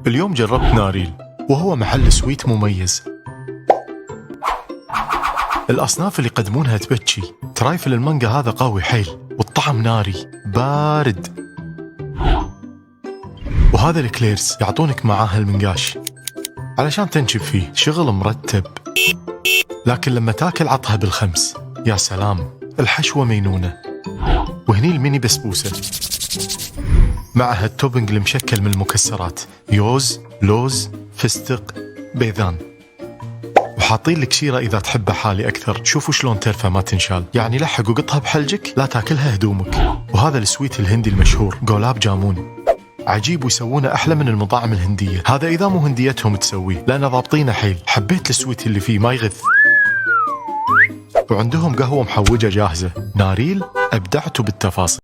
اليوم جربت ناريل وهو محل سويت مميز. الأصناف اللي يقدمونها تبكي. ترايفل المانجا هذا قوي حيل والطعم ناري بارد. وهذا الكليرز يعطونك معاه المنقاش علشان تنشب فيه، شغل مرتب. لكن لما تاكل عطها بالخمس، يا سلام، الحشوة مينونة. وهني الميني بسبوسة معها التوبنج المشكل من المكسرات، يوز، لوز، فستق، بيذان. وحاطين لك شيرة إذا تحبها حالي أكثر. شوفوا شلون ترفع ما تنشال، يعني لحق وقطها بحلجك لا تاكلها هدومك. وهذا السويت الهندي المشهور جولاب جامون، عجيب ويسوونه أحلى من المطاعم الهندية. هذا إذا مو هنديتهم تسويه، لأن ضابطينه حيل. حبيت السويت اللي فيه ما يغث. وعندهم قهوة محوجة جاهزة. ناريل أبدعتوا بالتفاصيل.